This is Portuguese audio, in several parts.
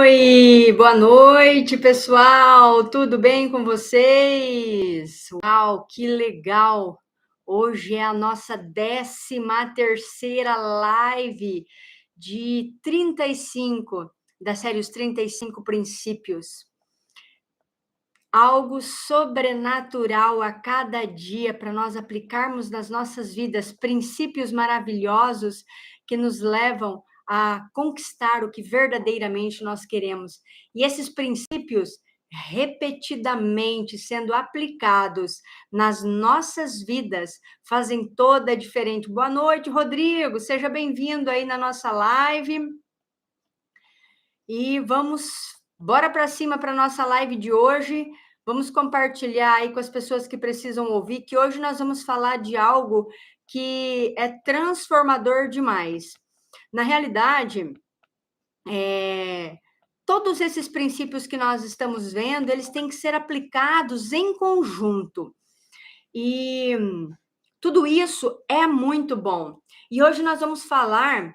Oi, boa noite, pessoal. Tudo bem com vocês? Uau, que legal! Hoje é a nossa 13ª live de 35 da série Os 35 Princípios. Algo sobrenatural a cada dia para nós aplicarmos nas nossas vidas, princípios maravilhosos que nos levam a conquistar o que verdadeiramente nós queremos. E esses princípios, repetidamente sendo aplicados nas nossas vidas, fazem toda a diferença. Boa noite, Rodrigo, seja bem-vindo aí na nossa live. E bora para cima para a nossa live de hoje. Vamos compartilhar aí com as pessoas que precisam ouvir, que hoje nós vamos falar de algo que é transformador demais. Na realidade, todos esses princípios que nós estamos vendo, eles têm que ser aplicados em conjunto. E tudo isso é muito bom. E hoje nós vamos falar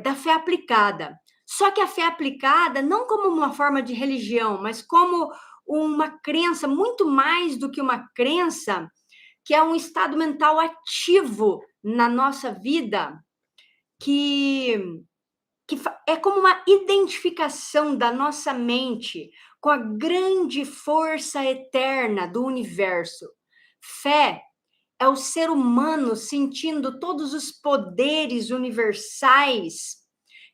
da fé aplicada. Só que a fé aplicada não como uma forma de religião, mas como uma crença, muito mais do que uma crença, que é um estado mental ativo na nossa vida, que é como uma identificação da nossa mente com a grande força eterna do universo. Fé é o ser humano sentindo todos os poderes universais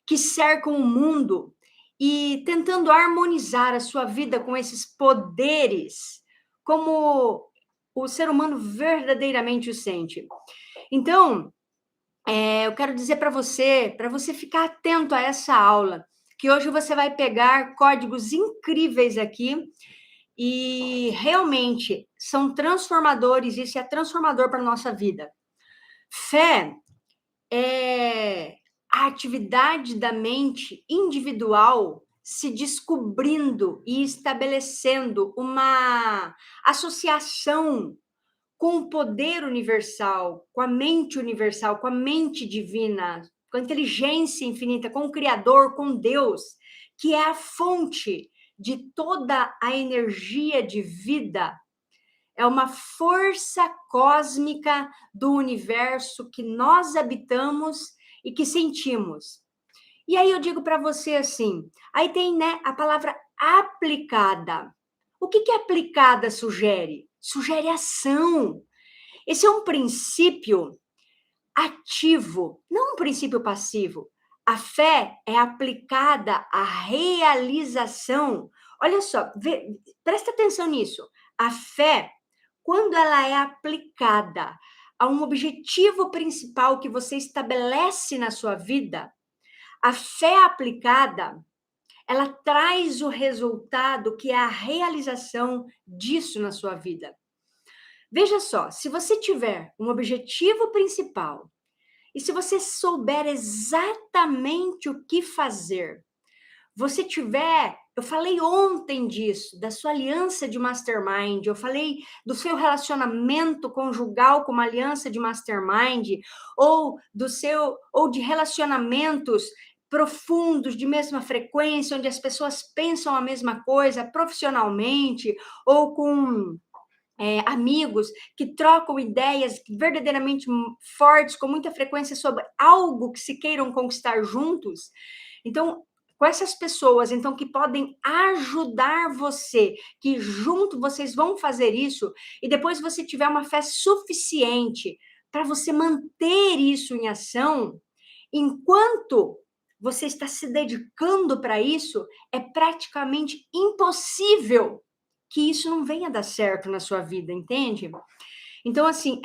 que cercam o mundo e tentando harmonizar a sua vida com esses poderes, como o ser humano verdadeiramente o sente. Então, eu quero dizer para você ficar atento a essa aula, que hoje você vai pegar códigos incríveis aqui e realmente são transformadores, isso é transformador para a nossa vida. Fé é a atividade da mente individual se descobrindo e estabelecendo uma associação com o poder universal, com a mente universal, com a mente divina, com a inteligência infinita, com o Criador, com Deus, que é a fonte de toda a energia de vida. É uma força cósmica do universo que nós habitamos e que sentimos. E aí eu digo para você assim, aí tem, né, a palavra aplicada. O que aplicada sugere? Sugere ação. Esse é um princípio ativo, não um princípio passivo. A fé é aplicada à realização. Olha só, presta atenção nisso. A fé, quando ela é aplicada a um objetivo principal que você estabelece na sua vida, a fé aplicada, ela traz o resultado que é a realização disso na sua vida. Veja só, se você tiver um objetivo principal e se você souber exatamente o que fazer, eu falei ontem disso, da sua aliança de mastermind, eu falei do seu relacionamento conjugal com uma aliança de mastermind, ou de relacionamentos profundos, de mesma frequência, onde as pessoas pensam a mesma coisa profissionalmente, ou com amigos que trocam ideias verdadeiramente fortes, com muita frequência, sobre algo que se queiram conquistar juntos. Então, com essas pessoas, então, que podem ajudar você, que junto vocês vão fazer isso, e depois você tiver uma fé suficiente para você manter isso em ação, enquanto você está se dedicando para isso, é praticamente impossível que isso não venha dar certo na sua vida, entende? Então, assim,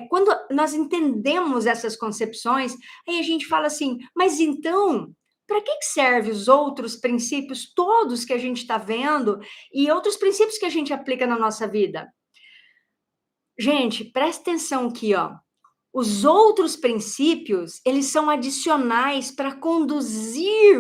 quando nós entendemos essas concepções, aí a gente fala assim, mas então, para que servem os outros princípios todos que a gente está vendo e outros princípios que a gente aplica na nossa vida? Gente, presta atenção aqui, ó. Os outros princípios, eles são adicionais para conduzir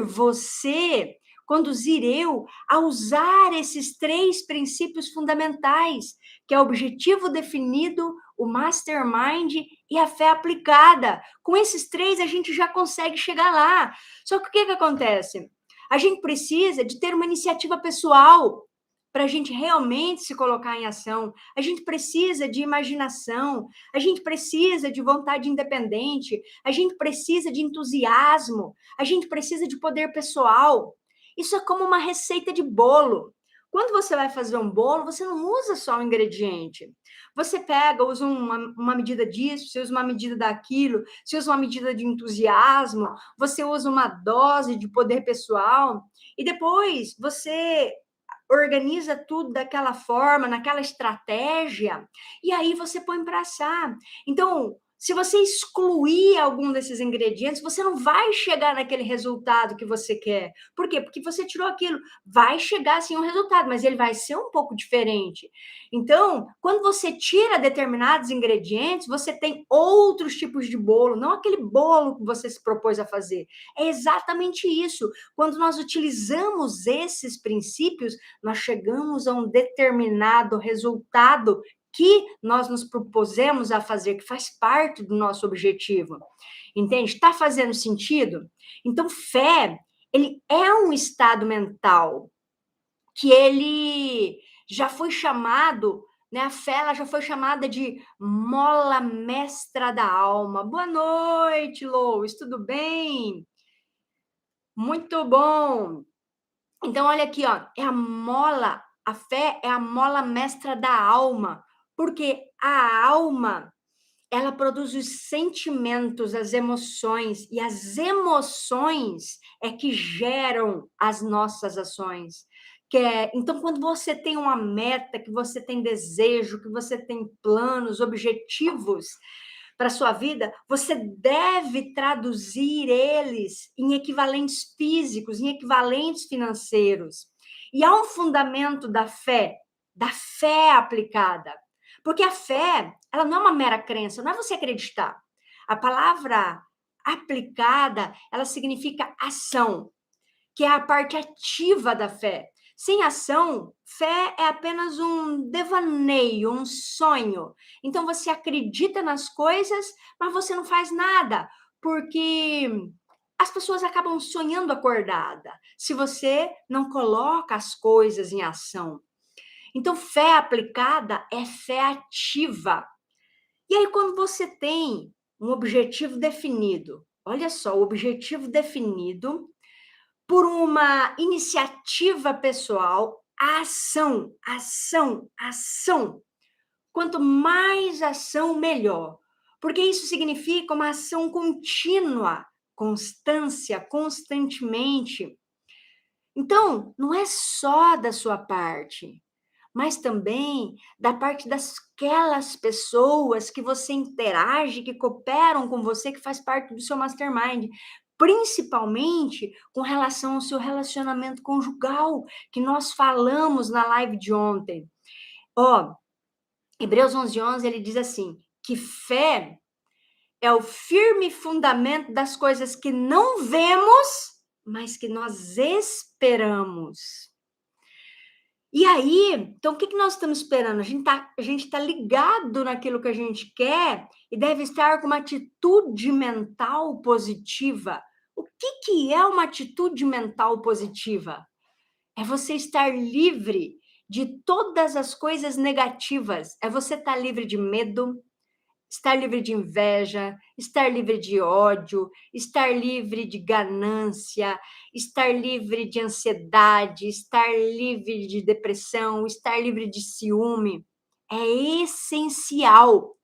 eu a usar esses 3 princípios fundamentais, que é o objetivo definido, o mastermind e a fé aplicada. Com esses 3, a gente já consegue chegar lá. Só que o que acontece? A gente precisa de ter uma iniciativa pessoal para a gente realmente se colocar em ação. A gente precisa de imaginação, a gente precisa de vontade independente, a gente precisa de entusiasmo, a gente precisa de poder pessoal. Isso é como uma receita de bolo. Quando você vai fazer um bolo, você não usa só um ingrediente. Você pega, usa uma medida disso, você usa uma medida daquilo, você usa uma medida de entusiasmo, você usa uma dose de poder pessoal, e depois você organiza tudo daquela forma, naquela estratégia, e aí você põe para assar. Então, se você excluir algum desses ingredientes, você não vai chegar naquele resultado que você quer. Por quê? Porque você tirou aquilo. Vai chegar sim um resultado, mas ele vai ser um pouco diferente. Então, quando você tira determinados ingredientes, você tem outros tipos de bolo, não aquele bolo que você se propôs a fazer. É exatamente isso. Quando nós utilizamos esses princípios, nós chegamos a um determinado resultado que nós nos propusemos a fazer, que faz parte do nosso objetivo. Entende? Está fazendo sentido? Então, fé, ele é um estado mental que ele já foi chamado, né? A fé ela já foi chamada de mola mestra da alma. Boa noite, Lois, tudo bem? Muito bom. Então, olha aqui, ó, a fé é a mola mestra da alma, porque a alma, ela produz os sentimentos, as emoções, e as emoções é que geram as nossas ações. Então, quando você tem uma meta, que você tem desejo, que você tem planos, objetivos para sua vida, você deve traduzir eles em equivalentes físicos, em equivalentes financeiros. E há um fundamento da fé aplicada. Porque a fé, ela não é uma mera crença, não é você acreditar. A palavra aplicada, ela significa ação, que é a parte ativa da fé. Sem ação, fé é apenas um devaneio, um sonho. Então você acredita nas coisas, mas você não faz nada, porque as pessoas acabam sonhando acordada, se você não coloca as coisas em ação. Então, fé aplicada é fé ativa. E aí, quando você tem um objetivo definido, olha só, o objetivo definido por uma iniciativa pessoal, a ação, ação, ação. Quanto mais ação, melhor. Porque isso significa uma ação contínua, constância, constantemente. Então, não é só da sua parte, mas também da parte daquelas pessoas que você interage, que cooperam com você, que faz parte do seu mastermind, principalmente com relação ao seu relacionamento conjugal, que nós falamos na live de ontem. Ó, Hebreus 11:11, ele diz assim, que fé é o firme fundamento das coisas que não vemos, mas que nós esperamos. E aí, então, o que nós estamos esperando? A gente tá ligado naquilo que a gente quer e deve estar com uma atitude mental positiva. O que é uma atitude mental positiva? É você estar livre de todas as coisas negativas. É você estar livre de medo, estar livre de inveja, estar livre de ódio, estar livre de ganância, estar livre de ansiedade, estar livre de depressão, estar livre de ciúme. É essencial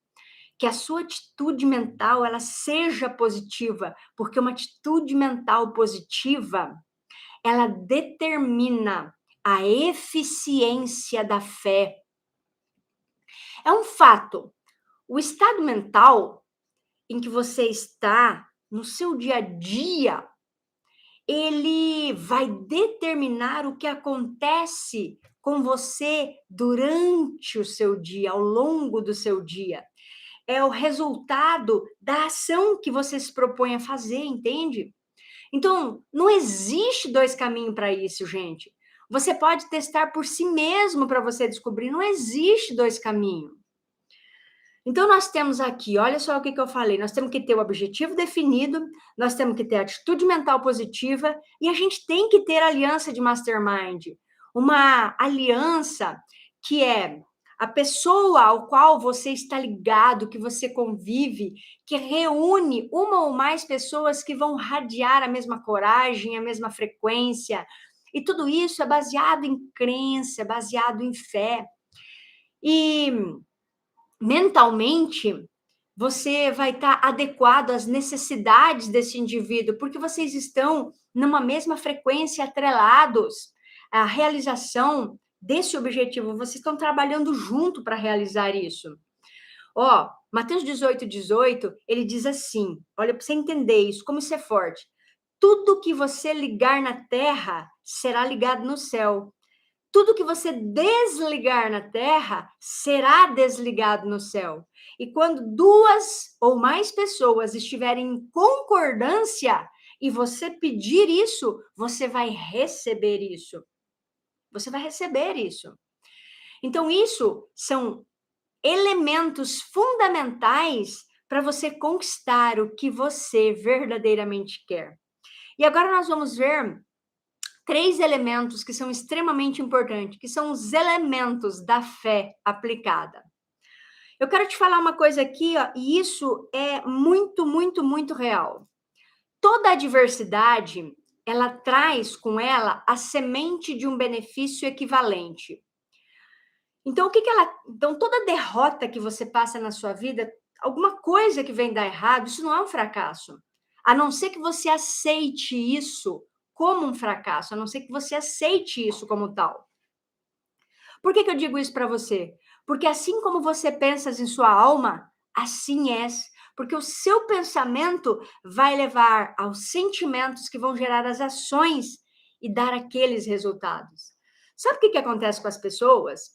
que a sua atitude mental ela seja positiva, porque uma atitude mental positiva, ela determina a eficiência da fé. É um fato. O estado mental em que você está no seu dia a dia, ele vai determinar o que acontece com você durante o seu dia, ao longo do seu dia. É o resultado da ação que você se propõe a fazer, entende? Então, não existe dois caminhos para isso, gente. Você pode testar por si mesmo para você descobrir, não existe dois caminhos. Então, nós temos aqui, olha só o que eu falei, nós temos que ter o objetivo definido, nós temos que ter atitude mental positiva e a gente tem que ter aliança de mastermind. Uma aliança que é a pessoa ao qual você está ligado, que você convive, que reúne uma ou mais pessoas que vão radiar a mesma coragem, a mesma frequência. E tudo isso é baseado em crença, é baseado em fé. E mentalmente, você vai estar adequado às necessidades desse indivíduo, porque vocês estão numa mesma frequência, atrelados à realização desse objetivo, vocês estão trabalhando junto para realizar isso. Ó, Mateus 18, ele diz assim, olha, para você entender isso, como isso é forte. Tudo que você ligar na terra será ligado no céu. Tudo que você desligar na terra será desligado no céu. E quando duas ou mais pessoas estiverem em concordância e você pedir isso, você vai receber isso. Você vai receber isso. Então, isso são elementos fundamentais para você conquistar o que você verdadeiramente quer. E agora nós vamos ver 3 elementos que são extremamente importantes, que são os elementos da fé aplicada. Eu quero te falar uma coisa aqui, ó, e isso é muito, muito, muito real. Toda adversidade, ela traz com ela a semente de um benefício equivalente. Então, então toda derrota que você passa na sua vida, alguma coisa que vem dar errado, isso não é um fracasso. A não ser que você aceite isso como um fracasso, a não ser que você aceite isso como tal. Por que eu digo isso para você? Porque assim como você pensa em sua alma, assim és. Porque o seu pensamento vai levar aos sentimentos que vão gerar as ações e dar aqueles resultados. Sabe o que acontece com as pessoas?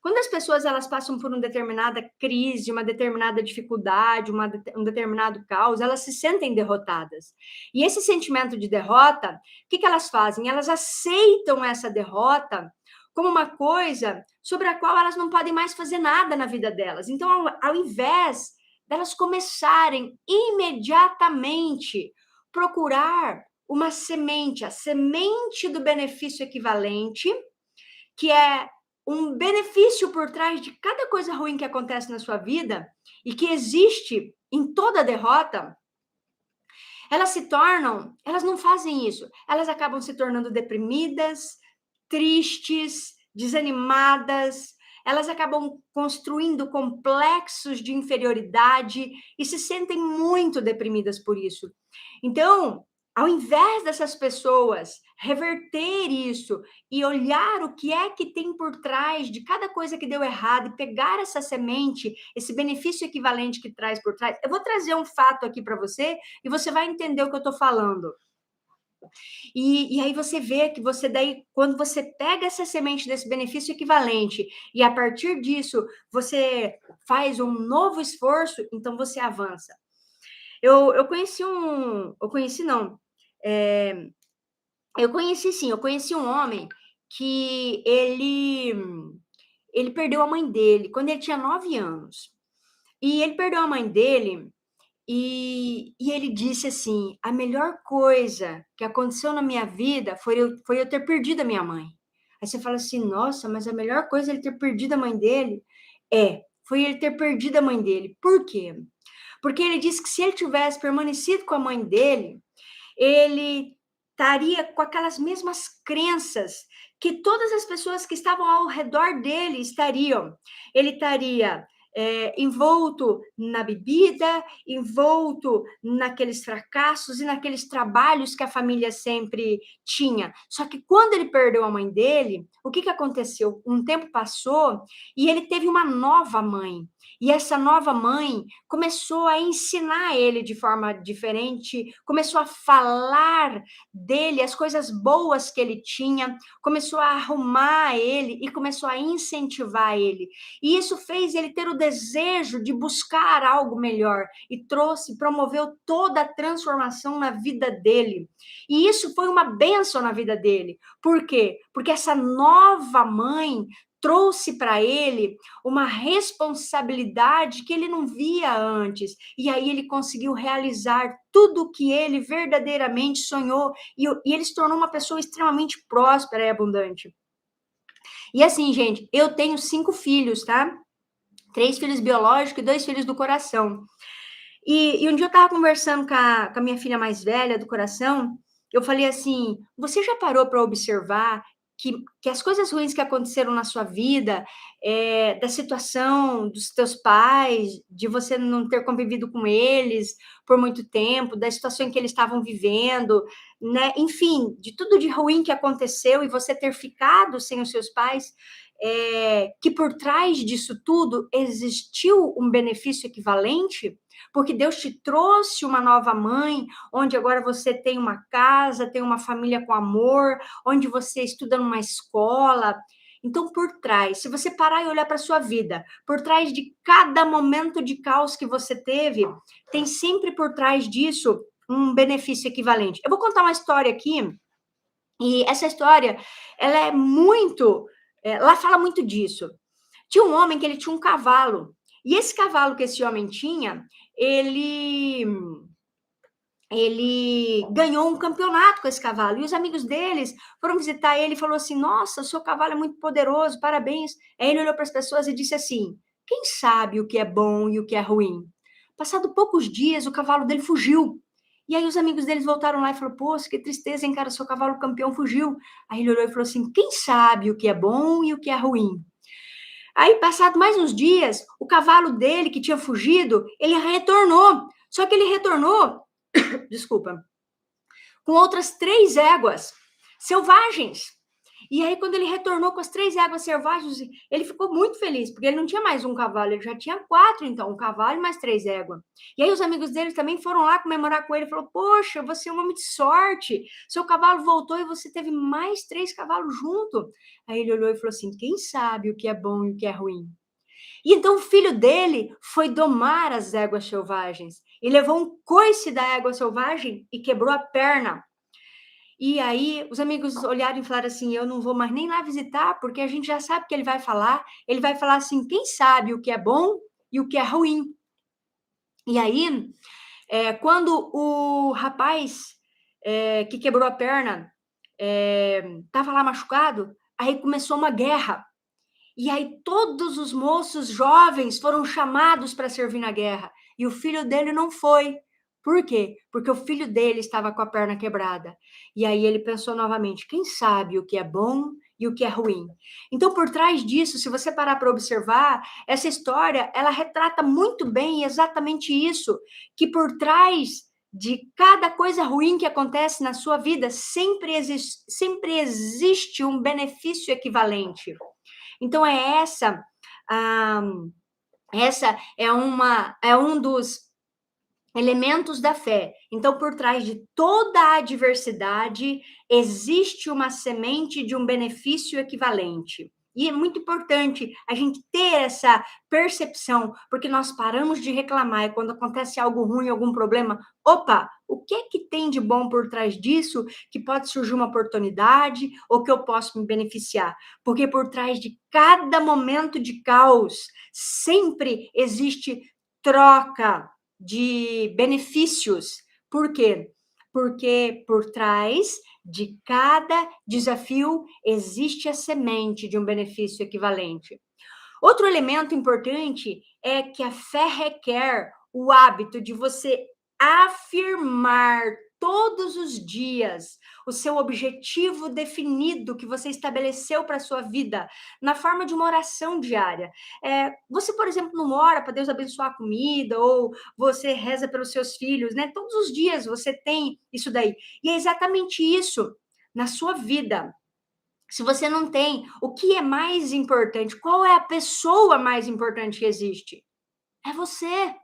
Quando as pessoas elas passam por uma determinada crise, uma determinada dificuldade, um determinado caos, elas se sentem derrotadas. E esse sentimento de derrota, o que elas fazem? Elas aceitam essa derrota como uma coisa sobre a qual elas não podem mais fazer nada na vida delas. Então, ao invés delas começarem imediatamente procurar uma semente, a semente do benefício equivalente, que é um benefício por trás de cada coisa ruim que acontece na sua vida e que existe em toda derrota, elas não fazem isso. Elas acabam se tornando deprimidas, tristes, desanimadas, elas acabam construindo complexos de inferioridade e se sentem muito deprimidas por isso. Então, ao invés dessas pessoas reverter isso e olhar o que é que tem por trás de cada coisa que deu errado e pegar essa semente, esse benefício equivalente que traz por trás, eu vou trazer um fato aqui para você e você vai entender o que eu estou falando. E aí você vê que você daí, quando você pega essa semente desse benefício equivalente e a partir disso você faz um novo esforço, então você avança. Eu conheci um homem que ele perdeu a mãe dele quando ele tinha 9 anos. E ele perdeu a mãe dele e ele disse assim: a melhor coisa que aconteceu na minha vida foi eu ter perdido a minha mãe. Aí você fala assim: nossa, mas a melhor coisa é ele ter perdido a mãe dele? Foi ele ter perdido a mãe dele. Por quê? Porque ele disse que se ele tivesse permanecido com a mãe dele, ele estaria com aquelas mesmas crenças que todas as pessoas que estavam ao redor dele estariam. Ele estaria envolto na bebida, envolto naqueles fracassos e naqueles trabalhos que a família sempre tinha. Só que quando ele perdeu a mãe dele, o que aconteceu? Um tempo passou e ele teve uma nova mãe. E essa nova mãe começou a ensinar ele de forma diferente, começou a falar dele, as coisas boas que ele tinha, começou a arrumar ele e começou a incentivar ele. E isso fez ele ter o desejo de buscar algo melhor e promoveu toda a transformação na vida dele. E isso foi uma bênção na vida dele. Por quê? Porque essa nova mãe trouxe para ele uma responsabilidade que ele não via antes. E aí ele conseguiu realizar tudo o que ele verdadeiramente sonhou. E ele se tornou uma pessoa extremamente próspera e abundante. E assim, gente, eu tenho 5 filhos, tá? 3 filhos biológicos e 2 filhos do coração. E um dia eu estava conversando com a minha filha mais velha do coração, eu falei assim, você já parou para observar que as coisas ruins que aconteceram na sua vida, da situação dos teus pais, de você não ter convivido com eles por muito tempo, da situação em que eles estavam vivendo, né? Enfim, de tudo de ruim que aconteceu e você ter ficado sem os seus pais, que por trás disso tudo existiu um benefício equivalente? Porque Deus te trouxe uma nova mãe, onde agora você tem uma casa, tem uma família com amor, onde você estuda numa escola. Então, por trás, se você parar e olhar para a sua vida, por trás de cada momento de caos que você teve, tem sempre por trás disso um benefício equivalente. Eu vou contar uma história aqui, e essa história, ela é muito... lá fala muito disso. Tinha um homem que ele tinha um cavalo, e esse cavalo que esse homem tinha, ele ganhou um campeonato com esse cavalo, e os amigos deles foram visitar ele e falou assim, nossa, o seu cavalo é muito poderoso, parabéns. Aí ele olhou para as pessoas e disse assim, quem sabe o que é bom e o que é ruim? Passado poucos dias, o cavalo dele fugiu. E aí os amigos deles voltaram lá e falaram, poxa, que tristeza, hein, cara, seu cavalo campeão fugiu. Aí ele olhou e falou assim, quem sabe o que é bom e o que é ruim? Aí, passado mais uns dias, o cavalo dele, que tinha fugido, ele retornou. Só que ele retornou, desculpa, com outras 3 éguas selvagens. E aí, quando ele retornou com as 3 éguas selvagens, ele ficou muito feliz, porque ele não tinha mais um cavalo, ele já tinha 4, então, um cavalo e mais 3 éguas. E aí, os amigos dele também foram lá comemorar com ele, falou, poxa, você é um homem de sorte, seu cavalo voltou e você teve mais 3 cavalos junto. Aí ele olhou e falou assim, quem sabe o que é bom e o que é ruim? E então o filho dele foi domar as éguas selvagens, e levou um coice da égua selvagem e quebrou a perna. E aí os amigos olharam e falaram assim, eu não vou mais nem lá visitar, porque a gente já sabe o que ele vai falar assim, quem sabe o que é bom e o que é ruim. E aí, quando o rapaz que quebrou a perna estava lá machucado, aí começou uma guerra. E aí todos os moços jovens foram chamados para servir na guerra. E o filho dele não foi. Por quê? Porque o filho dele estava com a perna quebrada. E aí ele pensou novamente, quem sabe o que é bom e o que é ruim? Então, por trás disso, se você parar para observar, essa história, ela retrata muito bem exatamente isso, que por trás de cada coisa ruim que acontece na sua vida, sempre existe um benefício equivalente. Então, essa é um dos elementos da fé. Então, por trás de toda a adversidade, existe uma semente de um benefício equivalente. E é muito importante a gente ter essa percepção, porque nós paramos de reclamar e quando acontece algo ruim, algum problema, opa, o que é que tem de bom por trás disso que pode surgir uma oportunidade ou que eu posso me beneficiar? Porque por trás de cada momento de caos, sempre existe troca de benefícios. Por quê? Porque por trás de cada desafio existe a semente de um benefício equivalente. Outro elemento importante é que a fé requer o hábito de você afirmar todos os dias o seu objetivo definido que você estabeleceu para a sua vida, na forma de uma oração diária. Você, por exemplo, não ora para Deus abençoar a comida, ou você reza pelos seus filhos, né? Todos os dias você tem isso daí. E é exatamente isso na sua vida. Se você não tem, o que é mais importante? Qual é a pessoa mais importante que existe? É você.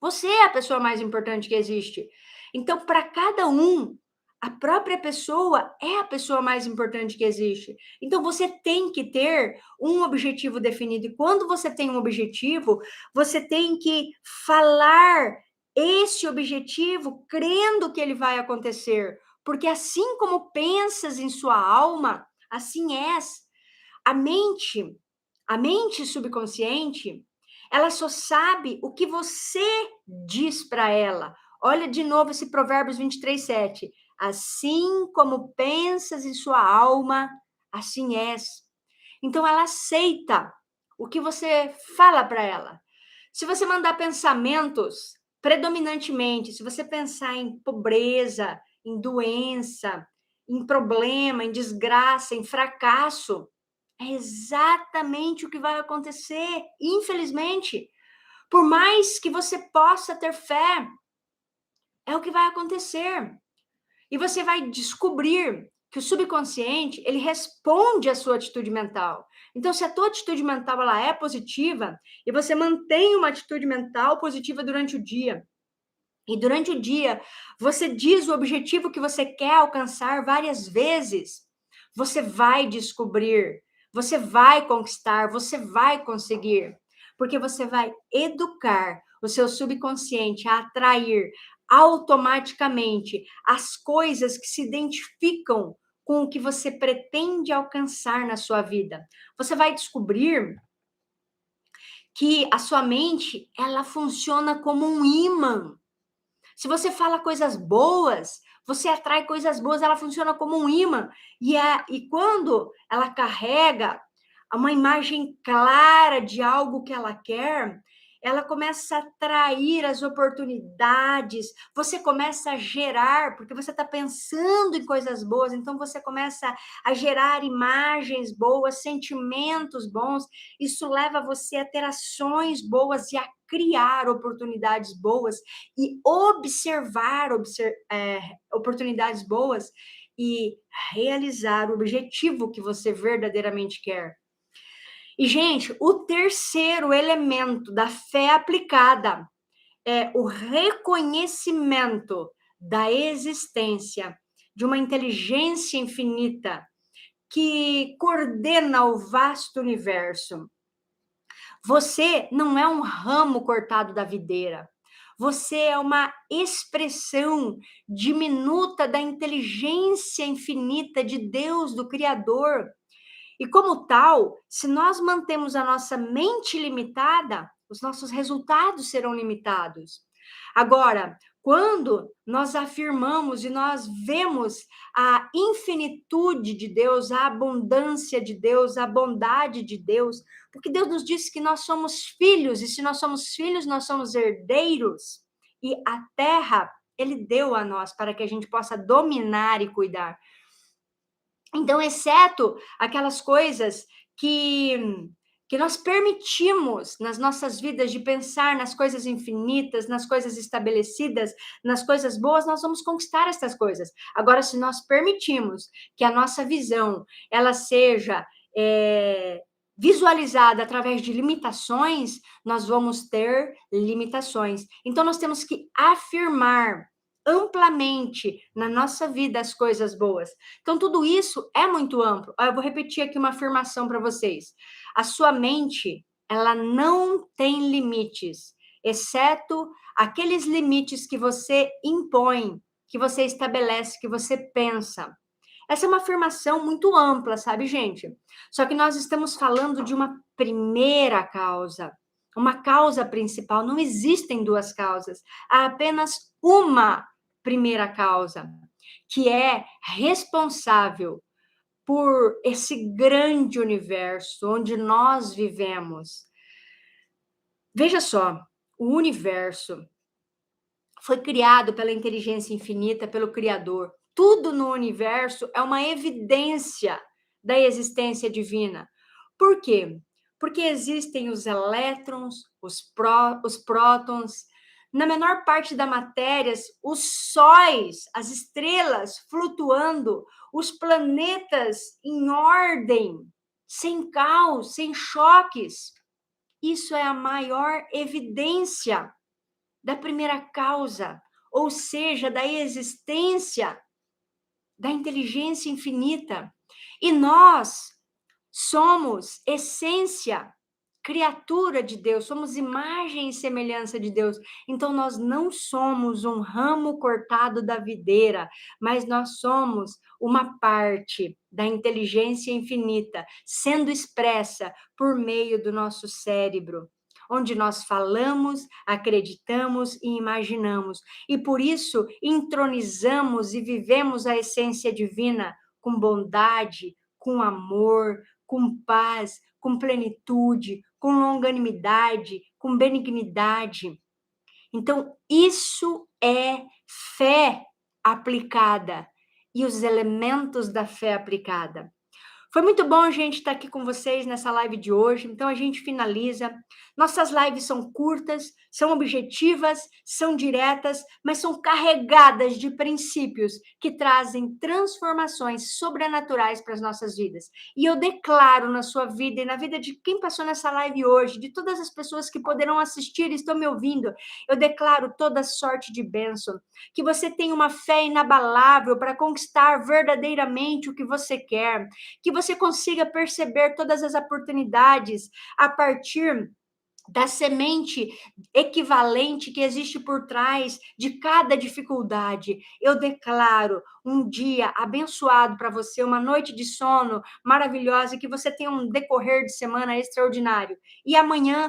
Você é a pessoa mais importante que existe. Então, para cada um, a própria pessoa é a pessoa mais importante que existe. Então, você tem que ter um objetivo definido. E quando você tem um objetivo, você tem que falar esse objetivo crendo que ele vai acontecer. Porque assim como pensas em sua alma, assim és. A mente A mente subconsciente, ela só sabe o que você diz para ela. Olha de novo esse Provérbios 23:7. Assim como pensas em sua alma, assim és. Então ela aceita o que você fala para ela. Se você mandar pensamentos predominantemente, se você pensar em pobreza, em doença, em problema, em desgraça, em fracasso, é exatamente o que vai acontecer, infelizmente. Por mais que você possa ter fé, é o que vai acontecer. E você vai descobrir que o subconsciente, ele responde à sua atitude mental. Então, se a tua atitude mental ela é positiva, e você mantém uma atitude mental positiva durante o dia, e durante o dia você diz o objetivo que você quer alcançar várias vezes, você vai descobrir, você vai conquistar, você vai conseguir, porque você vai educar o seu subconsciente a atrair automaticamente as coisas que se identificam com o que você pretende alcançar na sua vida. Você vai descobrir que a sua mente, ela funciona como um imã. Se você fala coisas boas, você atrai coisas boas, ela funciona como um imã. E quando ela carrega uma imagem clara de algo que ela quer, ela começa a atrair as oportunidades, você começa a gerar, porque você está pensando em coisas boas, então você começa a gerar imagens boas, sentimentos bons, isso leva você a ter ações boas e a criar oportunidades boas e observar oportunidades boas e realizar o objetivo que você verdadeiramente quer. E, gente, o terceiro elemento da fé aplicada é o reconhecimento da existência de uma inteligência infinita que coordena o vasto universo. Você não é um ramo cortado da videira. Você é uma expressão diminuta da inteligência infinita de Deus, do Criador. E como tal, se nós mantemos a nossa mente limitada, os nossos resultados serão limitados. Agora, quando nós afirmamos e nós vemos a infinitude de Deus, a abundância de Deus, a bondade de Deus, porque Deus nos disse que nós somos filhos, e se nós somos filhos, nós somos herdeiros, e a terra Ele deu a nós para que a gente possa dominar e cuidar. Então, exceto aquelas coisas que nós permitimos nas nossas vidas de pensar nas coisas infinitas, nas coisas estabelecidas, nas coisas boas, nós vamos conquistar essas coisas. Agora, se nós permitimos que a nossa visão ela seja visualizada através de limitações, nós vamos ter limitações. Então, nós temos que afirmar amplamente na nossa vida as coisas boas. Então, tudo isso é muito amplo. Eu vou repetir aqui uma afirmação para vocês. A sua mente, ela não tem limites, exceto aqueles limites que você impõe, que você estabelece, que você pensa. Essa é uma afirmação muito ampla, sabe, gente? Só que nós estamos falando de uma primeira causa, uma causa principal. Não existem duas causas, há apenas uma primeira causa, que é responsável por esse grande universo onde nós vivemos. Veja só, o universo foi criado pela inteligência infinita, pelo Criador. Tudo no universo é uma evidência da existência divina. Por quê? Porque existem os elétrons, os prótons, na menor parte da matéria, os sóis, as estrelas flutuando, os planetas em ordem, sem caos, sem choques. Isso é a maior evidência da primeira causa, ou seja, da existência da inteligência infinita. E nós somos essência criatura de Deus, somos imagem e semelhança de Deus. Então, nós não somos um ramo cortado da videira, mas nós somos uma parte da inteligência infinita, sendo expressa por meio do nosso cérebro, onde nós falamos, acreditamos e imaginamos. E por isso, entronizamos e vivemos a essência divina com bondade, com amor, com paz, com plenitude, com longanimidade, com benignidade. Então, isso é fé aplicada e os elementos da fé aplicada. Foi muito bom, gente, estar aqui com vocês nessa live de hoje. Então, a gente finaliza. Nossas lives são curtas, são objetivas, são diretas, mas são carregadas de princípios que trazem transformações sobrenaturais para as nossas vidas. E eu declaro na sua vida e na vida de quem passou nessa live hoje, de todas as pessoas que poderão assistir e estão me ouvindo, eu declaro toda sorte de bênção. Que você tenha uma fé inabalável para conquistar verdadeiramente o que você quer. Que você consiga perceber todas as oportunidades a partir da semente equivalente que existe por trás de cada dificuldade. Eu declaro um dia abençoado para você, uma noite de sono maravilhosa, que você tenha um decorrer de semana extraordinário. E amanhã